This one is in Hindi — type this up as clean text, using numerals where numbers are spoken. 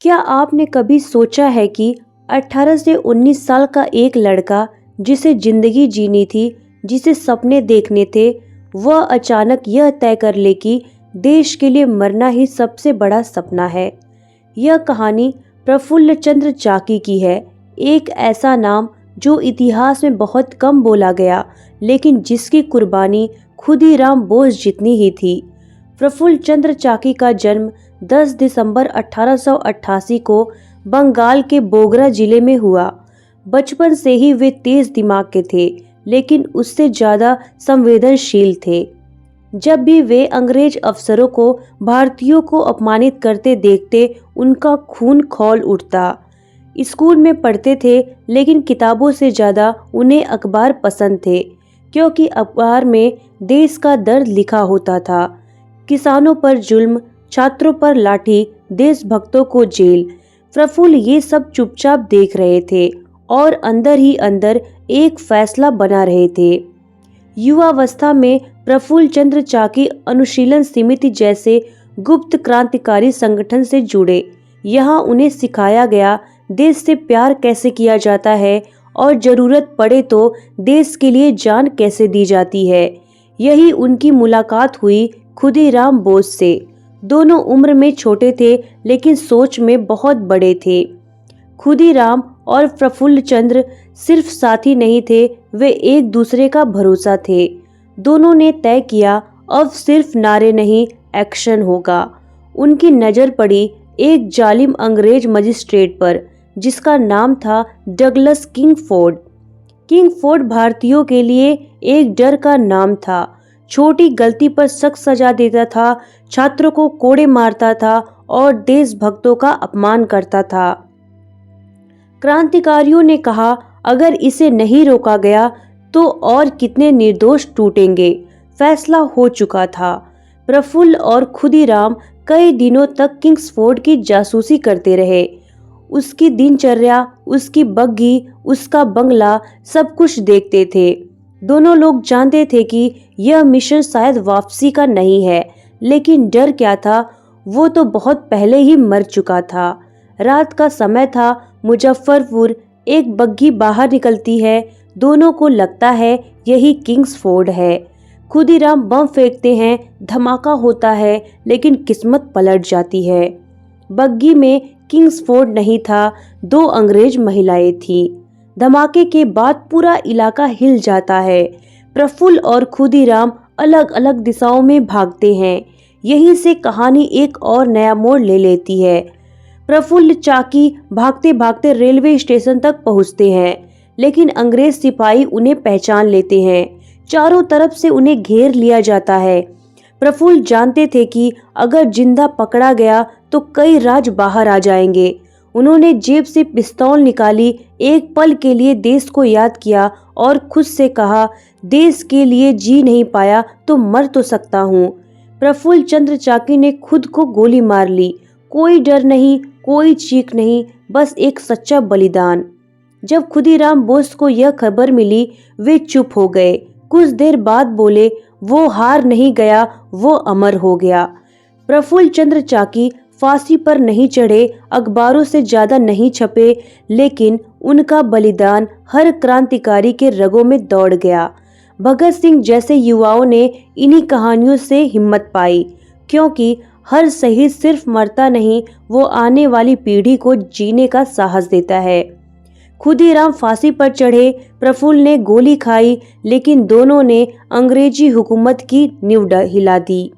क्या आपने कभी सोचा है कि 18 से 19 साल का एक लड़का जिसे जिंदगी जीनी थी, जिसे सपने देखने थे, वह अचानक यह तय कर ले कि देश के लिए मरना ही सबसे बड़ा सपना है। यह कहानी प्रफुल्ल चंद्र चाकी की है, एक ऐसा नाम जो इतिहास में बहुत कम बोला गया, लेकिन जिसकी कुर्बानी खुदीराम बोस जितनी ही थी। प्रफुल्ल चंद्र चाकी का जन्म 10 दिसंबर 1888 को बंगाल के बोगरा जिले में हुआ। बचपन से ही वे तेज दिमाग के थे, लेकिन उससे ज्यादा संवेदनशील थे। जब भी वे अंग्रेज अफसरों को भारतीयों को अपमानित करते देखते, उनका खून खौल उठता। स्कूल में पढ़ते थे, लेकिन किताबों से ज्यादा उन्हें अखबार पसंद थे, क्योंकि अखबार में देश का दर्द लिखा होता था। किसानों पर जुल्म, छात्रों पर लाठी, देशभक्तों को जेल। प्रफुल्ल ये सब चुपचाप देख रहे थे और अंदर ही अंदर एक फैसला बना रहे थे। युवावस्था में प्रफुल्ल चंद्र चाकी अनुशीलन समिति जैसे गुप्त क्रांतिकारी संगठन से जुड़े। यहाँ उन्हें सिखाया गया देश से प्यार कैसे किया जाता है और जरूरत पड़े तो देश के लिए जान कैसे दी जाती है। यही उनकी मुलाकात हुई खुदीराम बोस से। दोनों उम्र में छोटे थे, लेकिन सोच में बहुत बड़े थे। खुदीराम और प्रफुल्ल चंद्र सिर्फ साथी नहीं थे, वे एक दूसरे का भरोसा थे। दोनों ने तय किया, अब सिर्फ नारे नहीं, एक्शन होगा। उनकी नजर पड़ी एक जालिम अंग्रेज मजिस्ट्रेट पर, जिसका नाम था डगलस किंगफोर्ड। किंगफोर्ड भारतीयों के लिए एक डर का नाम था। छोटी गलती पर सख्त सजा देता था, छात्रों को कोड़े मारता था और देशभक्तों का अपमान करता था। क्रांतिकारियों ने कहा, अगर इसे नहीं रोका गया तो और कितने निर्दोष टूटेंगे। फैसला हो चुका था। प्रफुल्ल और खुदीराम कई दिनों तक किंग्सफोर्ड की जासूसी करते रहे। उसकी दिनचर्या, उसकी बग्घी, उसका बंगला, सब कुछ देखते थे। दोनों लोग जानते थे कि यह मिशन शायद वापसी का नहीं है, लेकिन डर क्या था, वो तो बहुत पहले ही मर चुका था। रात का समय था, मुजफ्फरपुर। एक बग्घी बाहर निकलती है, दोनों को लगता है यही किंग्सफोर्ड है। खुदीराम बम फेंकते हैं, धमाका होता है, लेकिन किस्मत पलट जाती है। बग्घी में किंग्सफोर्ड नहीं था, 2 अंग्रेज महिलाएं थीं। धमाके के बाद पूरा इलाका हिल जाता है। प्रफुल्ल और खुदीराम अलग अलग दिशाओं में भागते हैं। यहीं से कहानी एक और नया मोड़ ले लेती है। प्रफुल्ल चाकी भागते भागते रेलवे स्टेशन तक पहुंचते हैं, लेकिन अंग्रेज सिपाही उन्हें पहचान लेते हैं। चारों तरफ से उन्हें घेर लिया जाता है। प्रफुल्ल जानते थे कि अगर जिंदा पकड़ा गया तो कई राज बाहर आ जाएंगे। उन्होंने जेब से पिस्तौल निकाली, एक पल के लिए देश को याद किया और खुद से कहा, देश के लिए जी नहीं पाया तो मर तो सकता हूँ। प्रफुल्ल चंद्र चाकी ने खुद को गोली मार ली। कोई डर नहीं, कोई चीख नहीं, बस एक सच्चा बलिदान। जब खुदीराम बोस को यह खबर मिली, वे चुप हो गए। कुछ देर बाद बोले, वो हार नहीं गया, वो अमर हो गया। प्रफुल्ल चंद्र चाकी फांसी पर नहीं चढ़े, अखबारों से ज्यादा नहीं छपे, लेकिन उनका बलिदान हर क्रांतिकारी के रगों में दौड़ गया। भगत सिंह जैसे युवाओं ने इन्हीं कहानियों से हिम्मत पाई, क्योंकि हर शहीद सिर्फ मरता नहीं, वो आने वाली पीढ़ी को जीने का साहस देता है। खुदीराम फांसी पर चढ़े, प्रफुल्ल ने गोली खाई, लेकिन दोनों ने अंग्रेजी हुकूमत की नींव हिला दी।